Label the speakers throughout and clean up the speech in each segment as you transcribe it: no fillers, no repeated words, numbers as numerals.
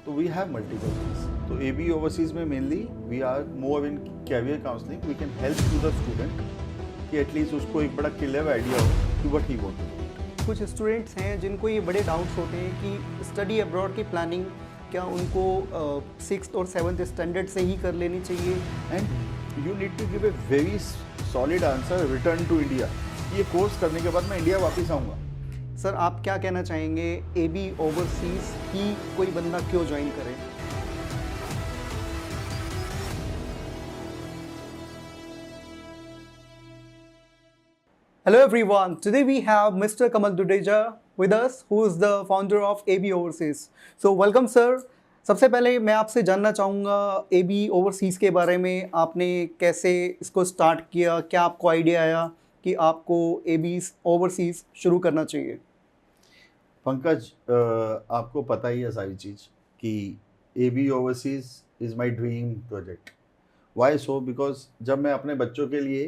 Speaker 1: तो we have multiple things. तो AB Overseas में mainly we are more in career counselling. We can help to the student कि at least उसको एक बड़ा क्लियर आइडिया हो कि व्हाट ही वांट टू।
Speaker 2: कुछ स्टूडेंट्स हैं जिनको ये बड़े डाउट्स होते हैं कि स्टडी अब्रॉड की प्लानिंग क्या उनको 6th और 7th स्टैंडर्ड से ही कर लेनी चाहिए।
Speaker 1: And you need to give a very solid answer, return to India. ये कोर्स करने के बाद मैं इंडिया वापस आऊँगा।
Speaker 2: सर आप क्या कहना चाहेंगे, एबी ओवरसीज़ ही कोई बंदा क्यों ज्वाइन करे? Hello everyone, today we have Mr. Kamal Dudeja with us who is the founder of AB Overseas. So welcome sir. सबसे पहले मैं आपसे जानना चाहूँगा AB Overseas के बारे में, आपने कैसे इसको स्टार्ट किया, क्या आपको आइडिया आया कि आपको AB Overseas शुरू करना चाहिए?
Speaker 1: पंकज, आपको पता ही है सारी चीज़ कि AB Overseas is my dream project. Why so? Because जब मैं अपने बच्चों के लिए,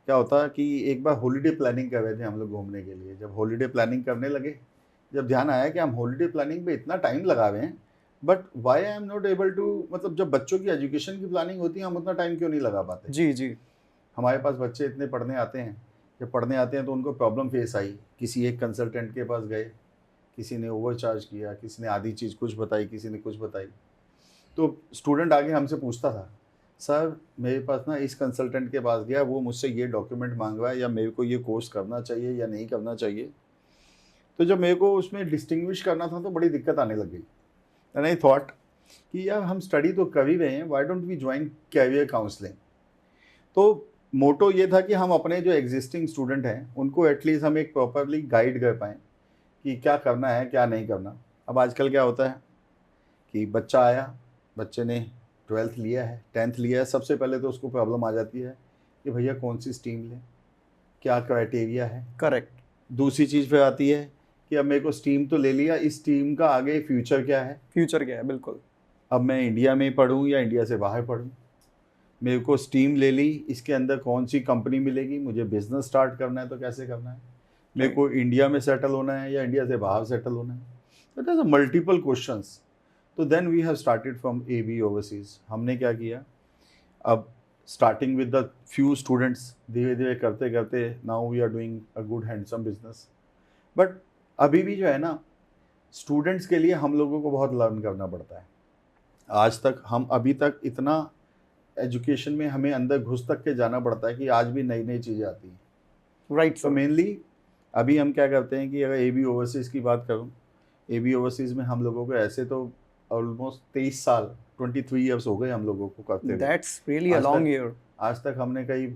Speaker 1: क्या होता कि एक बार हॉलीडे प्लानिंग कर रहे थे हम लोग घूमने के लिए। जब हॉलीडे प्लानिंग करने लगे, जब ध्यान आया कि हम हॉलीडे प्लानिंग पे इतना टाइम लगा रहे हैं, but why I am not able to, मतलब जब बच्चों की एजुकेशन की प्लानिंग होती है हम उतना टाइम क्यों नहीं लगा पाते?
Speaker 2: जी जी।
Speaker 1: हमारे पास बच्चे इतने पढ़ने आते हैं, जब पढ़ने आते हैं तो उनको प्रॉब्लम फेस आई। किसी एक कंसल्टेंट के पास गए, किसी ने ओवरचार्ज किया, किसी ने आधी चीज़ कुछ बताई, किसी ने कुछ बताई। तो स्टूडेंट आगे हमसे पूछता था, सर मेरे पास ना इस कंसल्टेंट के पास गया, वो मुझसे ये डॉक्यूमेंट मांग रहा है, या मेरे को ये कोर्स करना चाहिए या नहीं करना चाहिए। तो जब मेरे को उसमें डिस्टिंग्विश करना था तो बड़ी दिक्कत आने लग गई। एंड आई थॉट कि यार हम स्टडी तो कर ही रहे हैं, why don't we join career counselling. तो मोटो ये था कि हम अपने जो एग्जिस्टिंग स्टूडेंट हैं उनको एटलीस्ट हम एक प्रॉपरली गाइड कर पाएँ कि क्या करना है क्या नहीं करना। अब आजकल क्या होता है कि बच्चा आया, बच्चे ने 12th लिया है, 10th लिया है, सबसे पहले तो उसको प्रॉब्लम आ जाती है कि भैया कौन सी स्ट्रीम लें, क्या क्राइटेरिया है।
Speaker 2: करेक्ट।
Speaker 1: दूसरी चीज़ फिर आती है कि अब मेरे को स्ट्रीम तो ले लिया, इस स्ट्रीम का आगे फ्यूचर क्या है।
Speaker 2: फ्यूचर क्या है, बिल्कुल।
Speaker 1: अब मैं इंडिया में पढ़ूँ या इंडिया से बाहर पढ़ूँ। मेरे को स्ट्रीम ले ली, इसके अंदर कौन सी कंपनी मिलेगी, मुझे बिजनेस स्टार्ट करना है तो कैसे करना है, मेरे को इंडिया में सेटल होना है या इंडिया से बाहर सेटल होना है। That is a multiple questions. तो then we have started from A B overseas. हमने क्या किया, अब starting with the few students, धीरे धीरे करते करते now we are doing a good handsome business. But अभी भी जो है ना, स्टूडेंट्स के लिए हम लोगों को बहुत लर्न करना पड़ता है। आज तक हम अभी तक इतना एजुकेशन में हमें अंदर घुस तक के जाना पड़ता है कि आज भी नई नई चीज़ें आती हैं।
Speaker 2: राइट।
Speaker 1: तो मेनली अभी हम क्या करते हैं कि अगर एबी ओवरसीज़ की बात करूं, एबी ओवरसीज़ में हम लोगों को ऐसे तो ऑलमोस्ट 23 साल 23 ईयर्स हो गए हम लोगों को करते हुए।
Speaker 2: That's really a long year.
Speaker 1: आज तक हमने कई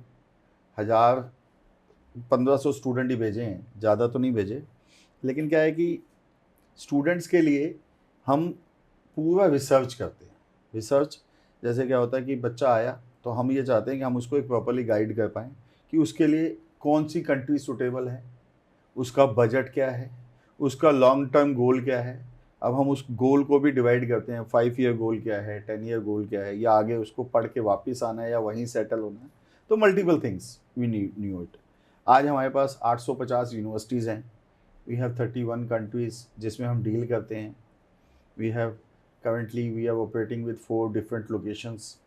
Speaker 1: 1000-1500 स्टूडेंट ही भेजे हैं, ज़्यादा तो नहीं भेजे। लेकिन क्या है कि स्टूडेंट्स के लिए हम पूरा रिसर्च करते हैं। रिसर्च जैसे क्या होता है कि बच्चा आया तो हम ये चाहते हैं कि हम उसको एक प्रॉपरली गाइड कर पाएँ कि उसके लिए कौन सी कंट्री सूटेबल है, उसका बजट क्या है, उसका लॉन्ग टर्म गोल क्या है। अब हम उस गोल को भी डिवाइड करते हैं, 5 ईयर गोल क्या है, 10 ईयर गोल क्या है, या आगे उसको पढ़ के वापस आना है या वहीं सेटल होना है। तो multiple things we knew it. आज हमारे पास 850 यूनिवर्सिटीज़ हैं। वी हैव 31 कंट्रीज़ जिसमें हम डील करते हैं। We are operating with 4 different locations.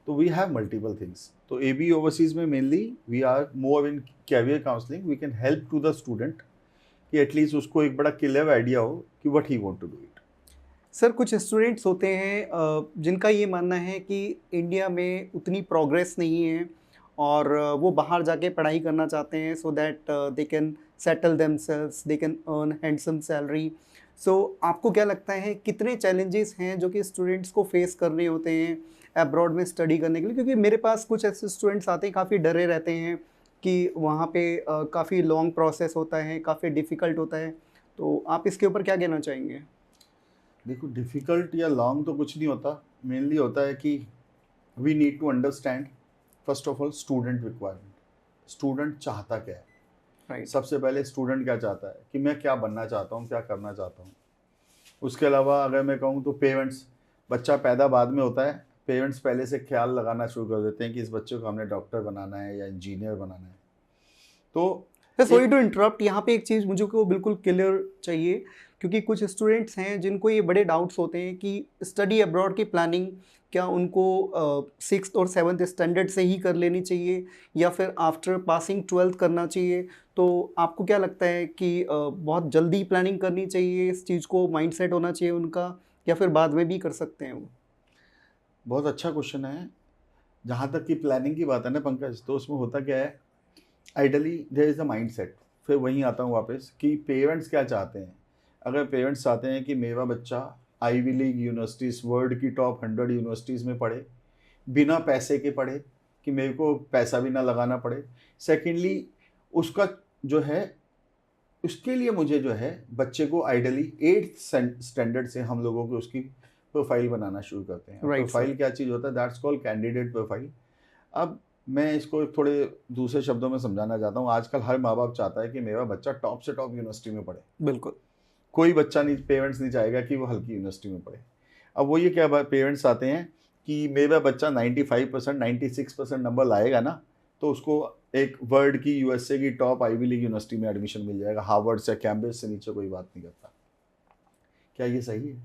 Speaker 1: तो वी हैव मल्टीपल थिंग्स। तो एबी ओवरसीज में mainly we are more in career counselling. We can help to the student कि एटलीस्ट उसको एक बड़ा क्लियर आइडिया हो कि what he want to do it.
Speaker 2: Sir कुछ स्टूडेंट्स होते हैं जिनका ये मानना है कि इंडिया में उतनी प्रोग्रेस नहीं है और वो बाहर जाके पढ़ाई करना चाहते हैं so that they can settle themselves, they can earn handsome salary. So आपको क्या लगता है कितने चैलेंजेस हैं जो कि स्टूडेंट्स को फेस करने होते हैं अब्रॉड में स्टडी करने के लिए? क्योंकि मेरे पास कुछ ऐसे स्टूडेंट्स आते हैं काफ़ी डरे रहते हैं कि वहाँ पे काफ़ी लॉन्ग प्रोसेस होता है, काफ़ी डिफ़िकल्ट होता है। तो आप इसके ऊपर क्या कहना चाहेंगे?
Speaker 1: देखो, डिफ़िकल्ट या लॉन्ग तो कुछ नहीं होता। मेनली होता है कि we need to understand first of all student requirement. Student चाहता क्या है।
Speaker 2: राइट।
Speaker 1: सबसे पहले स्टूडेंट क्या चाहता है कि मैं क्या बनना चाहता हूँ, क्या करना चाहता हूँ। उसके अलावा अगर मैं कहूँ तो पेरेंट्स, बच्चा पैदा बाद में होता है, पेरेंट्स पहले से ख्याल लगाना शुरू कर देते हैं कि इस बच्चे को हमने डॉक्टर बनाना है या इंजीनियर बनाना है। तो
Speaker 2: सॉरी टू इंटरप्ट, यहाँ पे एक चीज़ मुझे को बिल्कुल क्लियर चाहिए क्योंकि कुछ स्टूडेंट्स हैं जिनको ये बड़े डाउट्स होते हैं कि स्टडी अब्रॉड की प्लानिंग क्या उनको 6th और 7th स्टैंडर्ड से ही कर लेनी चाहिए या फिर आफ्टर पासिंग 12th करना चाहिए। तो आपको क्या लगता है कि बहुत जल्दी प्लानिंग करनी चाहिए, इस चीज़ को माइंडसेट होना चाहिए उनका, या फिर बाद में भी कर सकते हैं वो?
Speaker 1: बहुत अच्छा क्वेश्चन है। जहाँ तक कि प्लानिंग की बात है ना पंकज, तो उसमें होता क्या है, ideally there is a mindset. फिर वहीं आता हूँ वापस कि पेरेंट्स क्या चाहते हैं। अगर पेरेंट्स चाहते हैं कि मेरा बच्चा आईवी लीग यूनिवर्सिटीज़, वर्ल्ड की टॉप 100 यूनिवर्सिटीज़ में पढ़े, बिना पैसे के पढ़े, कि मेरे को पैसा भी ना लगाना पड़े। सेकेंडली उसका जो है, उसके लिए मुझे जो है बच्चे को आइडली 8th स्टैंडर्ड से हम लोगों को उसकी प्रोफाइल बनाना शुरू करते हैं।
Speaker 2: Right,
Speaker 1: profile
Speaker 2: sir.
Speaker 1: क्या चीज़ होता है, दैट्स कॉल्ड कैंडिडेट प्रोफाइल। अब मैं इसको थोड़े दूसरे शब्दों में समझाना चाहता हूँ। आजकल हर माँ बाप चाहता है कि मेरा बच्चा टॉप से टॉप यूनिवर्सिटी में पढ़े।
Speaker 2: बिल्कुल।
Speaker 1: कोई बच्चा नहीं, पेरेंट्स नहीं चाहेगा कि वो हल्की यूनिवर्सिटी में पढ़े। अब वो ये क्या पेरेंट्स आते हैं कि मेरा बच्चा 95% 96% नंबर लाएगा ना, तो उसको एक वर्ल्ड की, यूएसए की टॉप आईवी लीग यूनिवर्सिटी में एडमिशन मिल जाएगा। हार्वर्ड से, कैम्ब्रिज से नीचे कोई बात नहीं करता। क्या ये सही है?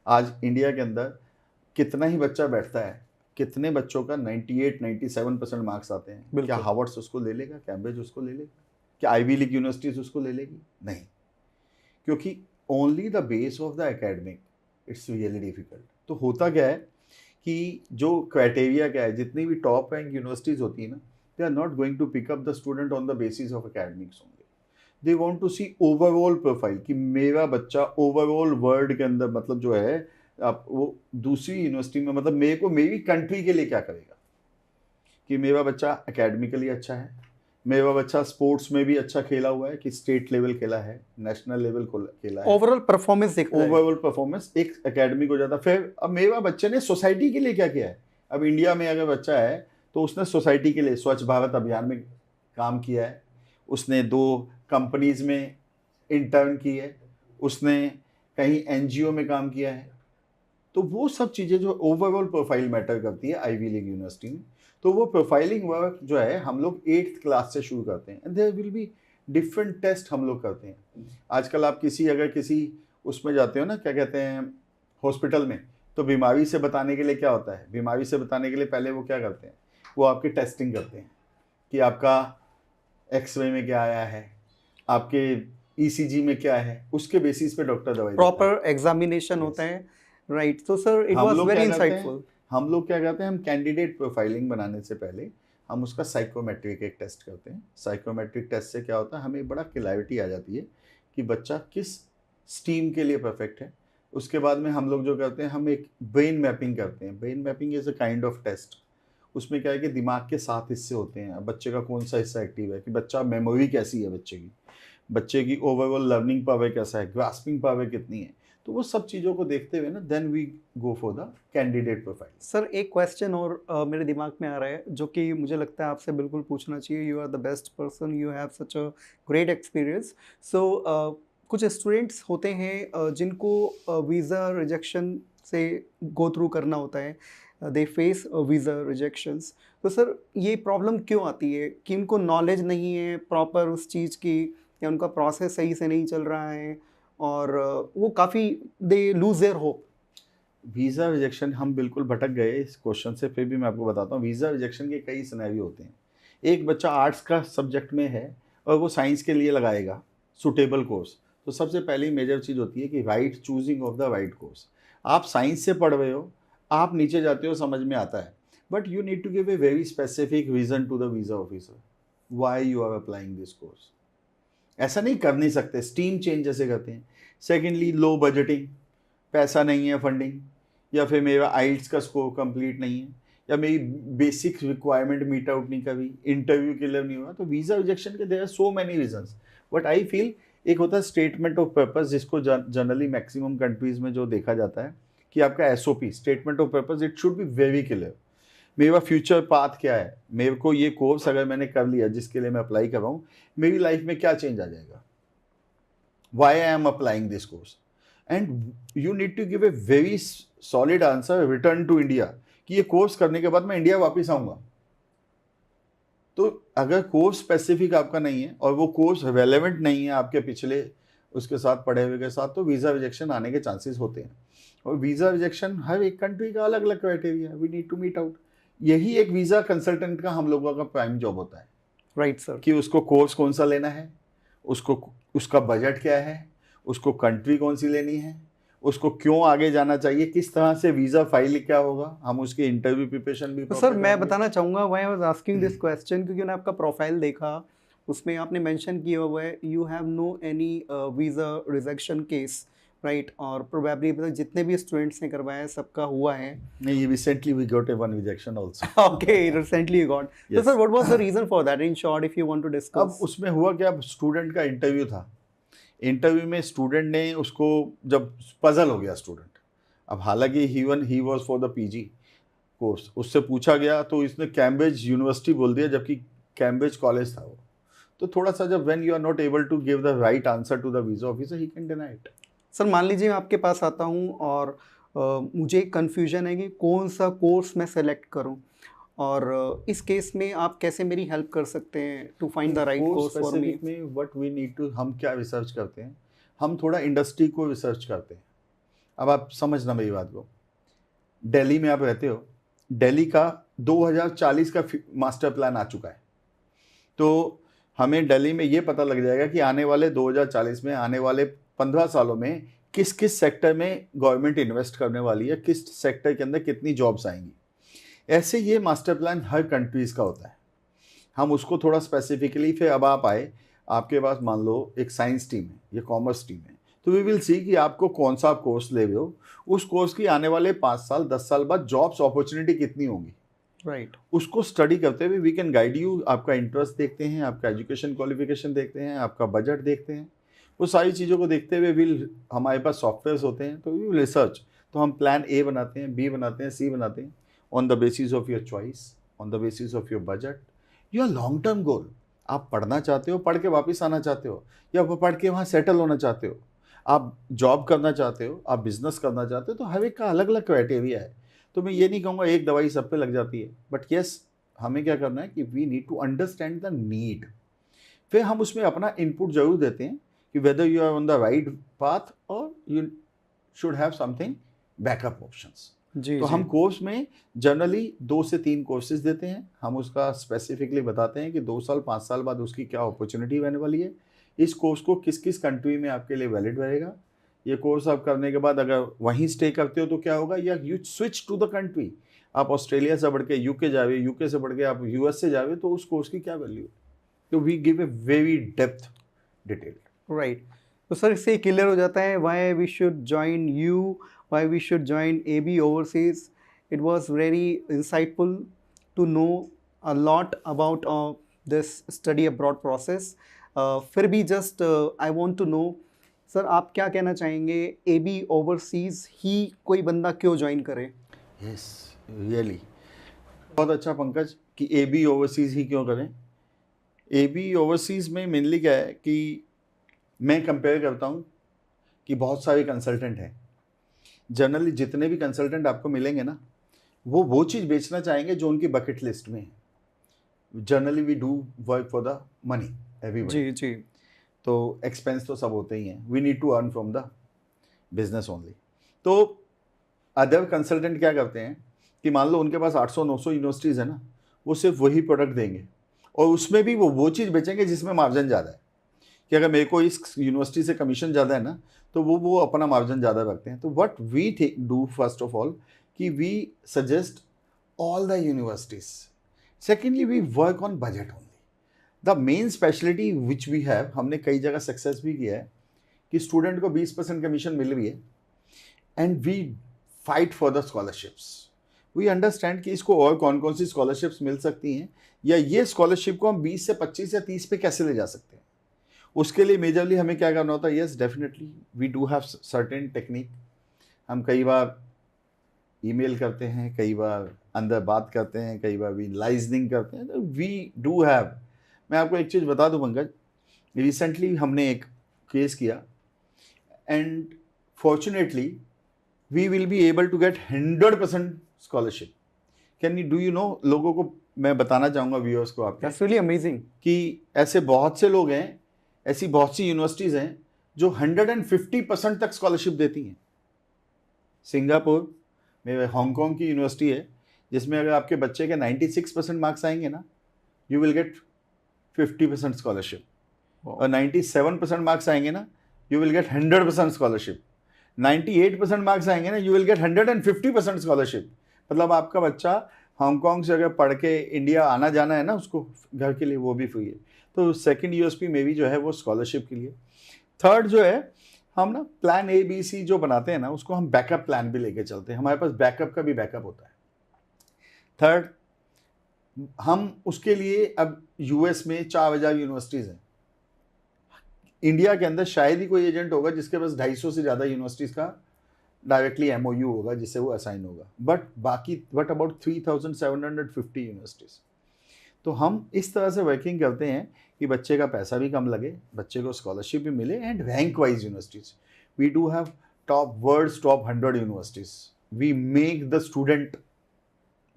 Speaker 1: आज इंडिया के अंदर कितना ही बच्चा बैठता है, कितने बच्चों का 98-97% मार्क्स आते हैं।
Speaker 2: बिल्कुल।
Speaker 1: क्या हार्वर्ड उसको ले लेगा? कैम्ब्रिज उसको ले लेगा? क्या आईवी लीग यूनिवर्सिटीज उसको ले लेगी? नहीं, क्योंकि only the base of the academic, it's really difficult. तो होता क्या है कि जो क्राइटेरिया क्या है, जितनी भी टॉप रैंक यूनिवर्सिटीज होती है ना, they are not going to pick up the student on the basis of academics only. They want to see overall profile, कि मेरा बच्चा ओवरऑल वर्ल्ड के अंदर, मतलब जो है आप वो दूसरी यूनिवर्सिटी में, मतलब मेरे को मेरी कंट्री के लिए क्या करेगा, कि मेरा बच्चा एकेडमिकली अच्छा है, मेरा बच्चा स्पोर्ट्स में भी अच्छा खेला हुआ है, कि स्टेट लेवल खेला है, नेशनल लेवल खेला है,
Speaker 2: ओवरऑल परफॉर्मेंस देखा जाए।
Speaker 1: ओवरऑल परफॉर्मेंस एक एकेडमिक हो जाता। फिर अब मेरा बच्चे ने सोसाइटी के लिए क्या किया है। अब इंडिया में अगर बच्चा है तो उसने सोसाइटी के लिए स्वच्छ भारत अभियान में काम किया है, उसने 2 कंपनीज में इंटर्न की है, उसने कहीं एनजीओ में काम किया है। तो वो सब चीज़ें जो ओवरऑल प्रोफाइल मैटर करती है आईवी लीग यूनिवर्सिटी में। तो वो प्रोफाइलिंग वर्क जो है हम लोग 8th क्लास से शुरू करते हैं, and there will be different test हम लोग करते हैं। आजकल आप अगर किसी उसमें जाते हो ना, क्या कहते हैं, हॉस्पिटल में, तो बीमारी से बताने के लिए क्या होता है, बीमारी से बताने के लिए पहले वो क्या करते हैं, वो आपकी टेस्टिंग करते हैं कि आपका एक्सरे में क्या आया है, आपके ईसीजी में क्या है, उसके बेसिस पे डॉक्टर दवाई देता है।
Speaker 2: प्रॉपर एग्जामिनेशन होता है। राइट, तो सर इट
Speaker 1: हम
Speaker 2: वाज
Speaker 1: लोग
Speaker 2: वेरी
Speaker 1: क्या करते हैं,
Speaker 2: इंसाइटफुल।
Speaker 1: हम लोग क्या करते हैं, हम कैंडिडेट प्रोफाइलिंग बनाने से पहले हम उसका साइकोमेट्रिक एक टेस्ट करते हैं। साइकोमेट्रिक टेस्ट से क्या होता है, हमें बड़ा क्लैरिटी आ जाती है कि बच्चा किस स्ट्रीम के लिए परफेक्ट है। उसके बाद में हम लोग जो करते हैं, हम एक ब्रेन मैपिंग करते हैं। Brain mapping is a kind of test. उसमें क्या है कि दिमाग के 7 हिस्से होते हैं। अब बच्चे का कौन सा हिस्सा एक्टिव है, कि बच्चा मेमोरी कैसी है, बच्चे की ओवरऑल लर्निंग पावर कैसा है, ग्रास्पिंग पावर कितनी है। तो वो सब चीज़ों को देखते हुए ना, then we go for the candidate profile.
Speaker 2: Sir एक क्वेश्चन और मेरे दिमाग में आ रहा है, जो कि मुझे लगता है आपसे बिल्कुल पूछना चाहिए। You are the best person, you have such a great experience. So कुछ स्टूडेंट्स होते हैं जिनको वीज़ा रिजेक्शन से गो थ्रू करना होता है, दे फेस वीज़ा रिजेक्शंस। तो सर ये प्रॉब्लम क्यों आती है, कि उनको नॉलेज नहीं है प्रॉपर उस चीज़ की, या उनका प्रोसेस सही से नहीं चल रहा है, और वो काफ़ी they lose their hope?
Speaker 1: Visa rejection, हम बिल्कुल भटक गए इस क्वेश्चन से, फिर भी मैं आपको बताता हूँ। वीज़ा रिजेक्शन के कई सिनेरियो होते हैं। एक बच्चा आर्ट्स का सब्जेक्ट में है और वो साइंस के लिए लगाएगा सुटेबल कोर्स, तो सबसे पहली मेजर चीज़ होती है कि right choosing of the right course. आप साइंस से पढ़ रहे हो, आप नीचे जाते हो, समझ में आता है, but you need to give a very specific reason to the visa officer why you are applying this course. ऐसा नहीं कर नहीं सकते, स्ट्रीम चेंज जैसे करते हैं। सेकेंडली, लो बजटिंग, पैसा नहीं है, फंडिंग, या फिर मेरा आइल्स का स्कोर कंप्लीट नहीं है, या मेरी बेसिक रिक्वायरमेंट मीट आउट नहीं करी, इंटरव्यू क्लियर नहीं हुआ। तो वीज़ा रिजेक्शन के there are so many reasons, but I feel एक होता है स्टेटमेंट ऑफ पर्पस, जिसको जनरली मैक्सिमम कंट्रीज में जो देखा जाता है कि आपका SOP, statement of purpose, it should be very clear. मेरा फ्यूचर पाथ क्या है, मेरे को ये कोर्स अगर मैंने कर लिया जिसके लिए मैं अप्लाई कर रहा हूँ, मेरी लाइफ में क्या चेंज आ जाएगा, why I am applying this course, and you need to give a very solid answer return to India, कि ये कोर्स करने के बाद मैं इंडिया वापस आऊँगा। तो अगर कोर्स स्पेसिफिक आपका नहीं है और वो कोर्स रेलेवेंट नहीं है आपके पिछले उसके साथ पढ़े हुए के साथ, तो वीज़ा रिजेक्शन आने के चांसेस होते हैं। और वीज़ा रिजेक्शन हर एक कंट्री का अलग अलग क्राइटेरिया है, we need to meet out. यही एक वीज़ा कंसल्टेंट का हम लोगों का प्राइम जॉब होता है
Speaker 2: राइट सर।
Speaker 1: कि उसको कोर्स कौन सा लेना है, उसको उसका बजट क्या है, उसको कंट्री कौन सी लेनी है, उसको क्यों आगे जाना चाहिए, किस तरह से वीज़ा फाइल क्या होगा, हम उसकी इंटरव्यू प्रिपरेशन भी
Speaker 2: तो सर
Speaker 1: proper
Speaker 2: मैं
Speaker 1: करेंगे।
Speaker 2: बताना चाहूँगा, why I was asking this question, क्योंकि मैंने आपका प्रोफाइल देखा, उसमें आपने मेंशन किया हुआ है you have no any visa rejection case, right? और प्रोबेबली मतलब जितने भी स्टूडेंट्स ने करवाया है सबका हुआ है।
Speaker 1: नहीं, recently we got a one rejection also.
Speaker 2: Okay, recently you got. तो
Speaker 1: Yes.
Speaker 2: Sir what was the reason for that in short if you want to
Speaker 1: अब
Speaker 2: डिस्कस?
Speaker 1: उसमें हुआ क्या, स्टूडेंट का इंटरव्यू था, इंटरव्यू में स्टूडेंट ने उसको, जब पजल हो गया स्टूडेंट, अब हालांकि he was for the PG course, उससे पूछा गया तो इसने कैम्ब्रिज यूनिवर्सिटी बोल दिया, जबकि कैम्ब्रिज कॉलेज था वो। तो थोड़ा सा, जब when you are not able to give the right answer to the visa officer, he can deny it.
Speaker 2: Sir मान लीजिए मैं आपके पास आता हूँ और मुझे कन्फ्यूजन है कि कौन सा कोर्स मैं सेलेक्ट करूँ, और इस केस में आप कैसे मेरी हेल्प कर सकते हैं to find the right course for me?
Speaker 1: Specific में व्हाट वी नीड टू, हम क्या रिसर्च करते हैं, हम थोड़ा इंडस्ट्री को रिसर्च करते हैं। अब आप समझना मेरी बात को, दिल्ली में आप रहते हो, दिल्ली का 2040 का मास्टर प्लान आ चुका है, तो हमें दिल्ली में ये पता लग जाएगा कि आने वाले 2040 में, आने वाले 15 सालों में किस किस सेक्टर में गवर्नमेंट इन्वेस्ट करने वाली है, किस सेक्टर के अंदर कितनी जॉब्स आएंगी। ऐसे ये मास्टर प्लान हर कंट्रीज़ का होता है, हम उसको थोड़ा स्पेसिफिकली, फिर अब आप आए, आपके पास मान लो एक साइंस टीम है या कॉमर्स टीम है, तो वी विल सी कि आपको कौन सा कोर्स ले रहे हो, उस कोर्स की आने वाले 5 साल 10 साल बाद जॉब्स अपॉर्चुनिटी कितनी होंगी,
Speaker 2: राइट।
Speaker 1: उसको स्टडी करते हुए वी कैन गाइड यू। आपका इंटरेस्ट देखते हैं, आपका एजुकेशन क्वालिफिकेशन देखते हैं, आपका बजट देखते हैं, वो सारी चीज़ों को देखते हुए विल, हमारे पास सॉफ्टवेयर्स होते हैं, तो वी विल रिसर्च, तो हम प्लान ए बनाते हैं, बी बनाते हैं, सी बनाते हैं, on the basis of your choice, on the basis of your budget, your long term goal. आप पढ़ना चाहते हो, पढ़ के वापस आना चाहते हो, या पढ़ के वहाँ सेटल होना चाहते हो, आप जॉब करना चाहते हो, आप बिजनेस करना चाहते हो, तो हर एक का अलग अलग क्राइटेरिया है। तो मैं ये नहीं कहूँगा एक दवाई सब पे लग जाती है, बट येस, हमें क्या करना है कि we need to understand the need, फिर हम उसमें अपना इनपुट जरूर देते हैं कि whether you are on the right path और you should have something backup options.
Speaker 2: जी
Speaker 1: तो
Speaker 2: जी।
Speaker 1: हम कोर्स में जनरली 2 से 3 कोर्सेज देते हैं, हम उसका स्पेसिफिकली बताते हैं कि 2 साल 5 साल बाद उसकी क्या अपॉर्चुनिटी रहने वाली है, इस कोर्स को किस किस कंट्री में आपके लिए वैलिड रहेगा, ये कोर्स आप करने के बाद अगर वहीं स्टे करते हो तो क्या होगा, या you switch to the country, आप ऑस्ट्रेलिया से बढ़ के यूके जावे, यूके से बढ़ के आप यूएस से जावे, तो उस कोर्स की क्या वैल्यू है। तो we give a very depth detail.
Speaker 2: Right. तो सर इससे क्लियर हो जाता है why we should join you, why we should join AB overseas. It was very insightful to know a lot about this study abroad process. फिर भी just I want to know sir, आप क्या कहना चाहेंगे, AB overseas ही कोई बंदा क्यों join करे?
Speaker 1: यस, रियली बहुत अच्छा पंकज, कि AB ओवरसीज़ ही क्यों करें। AB ओवरसीज़ में मेनली क्या है कि मैं कंपेयर करता हूँ कि बहुत सारे कंसल्टेंट हैं, जनरली जितने भी कंसल्टेंट आपको मिलेंगे ना, वो चीज़ बेचना चाहेंगे जो उनकी बकेट लिस्ट में है। Generally we do work for the money, everybody,
Speaker 2: जी जी।
Speaker 1: तो एक्सपेंस तो सब होते ही हैं, we need to earn from the business only. तो अदर कंसल्टेंट क्या करते हैं कि मान लो उनके पास 800-900 यूनिवर्सिटीज़ है ना, वो सिर्फ वही प्रोडक्ट देंगे, और उसमें भी वो चीज़ बेचेंगे जिसमें मार्जिन ज़्यादा है, कि अगर मेरे को इस यूनिवर्सिटी से कमीशन ज़्यादा है ना, तो वो अपना मार्जिन ज़्यादा रखते हैं। तो what we do first of all कि we suggest all the universities, secondly we work on budget only. The main speciality which we have, हमने कई जगह सक्सेस भी किया है कि स्टूडेंट को 20% कमीशन मिल रही है, and we fight for the scholarships. We understand कि इसको और कौन कौन सी स्कॉलरशिप्स मिल सकती हैं, या ये स्कॉलरशिप को हम 20 से 25 या 30 पे कैसे ले जा सकते हैं। उसके लिए मेजरली हमें क्या करना होता है, yes definitely we do have certain technique. हम कई बार ईमेल करते हैं, कई बार अंदर बात करते हैं, कई बार वी लाइजनिंग करते हैं, तो वी डू हैव। मैं आपको एक चीज़ बता दूं पंकज, रिसेंटली हमने एक केस किया, and fortunately we will be able to get 100% scholarship. Can you, do you know, लोगों को मैं बताना चाहूँगा, व्यूअर्स को आपके,
Speaker 2: दैट्स रियली अमेजिंग।
Speaker 1: कि ऐसे बहुत से लोग हैं, ऐसी बहुत सी यूनिवर्सिटीज़ हैं जो 150% तक स्कॉलरशिप देती हैं। सिंगापुर में हांगकांग की यूनिवर्सिटी है जिसमें अगर आपके बच्चे के 96% मार्क्स आएंगे ना, यू विल गेट 50% स्कॉलरशिप, और 97% मार्क्स आएंगे ना, you will get 100% scholarship, 98% marks आएंगे ना, यू विल गेट 150% स्कॉलरशिप। मतलब आपका बच्चा हांगकांग से अगर पढ़ के इंडिया आना जाना है ना उसको घर के लिए, वो भी फ्री है। तो सेकंड यूएसपी में भी जो है वो स्कॉलरशिप के लिए। थर्ड जो है, हम ना प्लान ए बी सी जो बनाते हैं ना उसको हम बैकअप प्लान भी लेके चलते हैं, हमारे पास बैकअप का भी बैकअप होता है। थर्ड, हम उसके लिए अब यूएस में 4000 यूनिवर्सिटीज़ हैं, इंडिया के अंदर शायद ही कोई एजेंट होगा जिसके पास 250 से ज़्यादा यूनिवर्सिटीज़ का डायरेक्टली एमओयू होगा जिससे वो असाइन होगा, बट अबाउट 3750 यूनिवर्सिटीज़। तो हम इस तरह से वर्किंग करते हैं कि बच्चे का पैसा भी कम लगे, बच्चे को स्कॉलरशिप भी मिले, and rank wise universities we do have world's top 100 universities, we make the student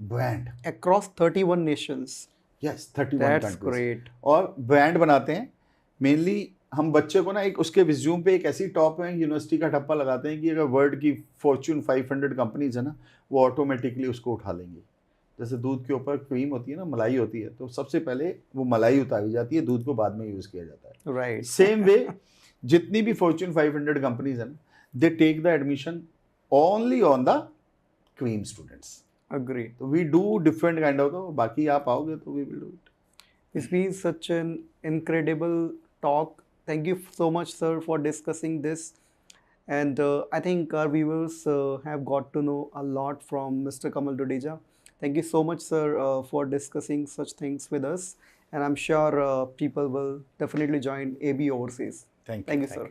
Speaker 1: brand
Speaker 2: across 31 nations.
Speaker 1: Yes 31
Speaker 2: That's
Speaker 1: countries,
Speaker 2: great.
Speaker 1: और ब्रांड बनाते हैं। मेनली हम बच्चे को ना एक उसके रिज्यूम पे एक ऐसी टॉप यूनिवर्सिटी का ठप्पा लगाते हैं कि अगर वर्ल्ड की फॉर्च्यून 500 कंपनीज है ना, वो ऑटोमेटिकली उसको उठा लेंगी। जैसे दूध के ऊपर क्रीम होती है ना, मलाई होती है, तो सबसे पहले वो मलाई उतारी जाती है, दूध को बाद में यूज़ किया जाता है।
Speaker 2: Right.
Speaker 1: सेम वे जितनी भी फॉर्च्यून 500 कंपनीज है ना, they take the admission only on the cream students.
Speaker 2: Agree.
Speaker 1: तो we do different kind of, तो बाकी आप आओगे तो we will do it.
Speaker 2: It's been such an incredible talk. Thank you so much, sir, for discussing this. And I think our viewers have got to know a lot from Mr. Kamal Dudeja. Thank you so much, sir, for discussing such things with us. And I'm sure people will definitely join AB Overseas.
Speaker 1: Thank you.
Speaker 2: Thank you, sir.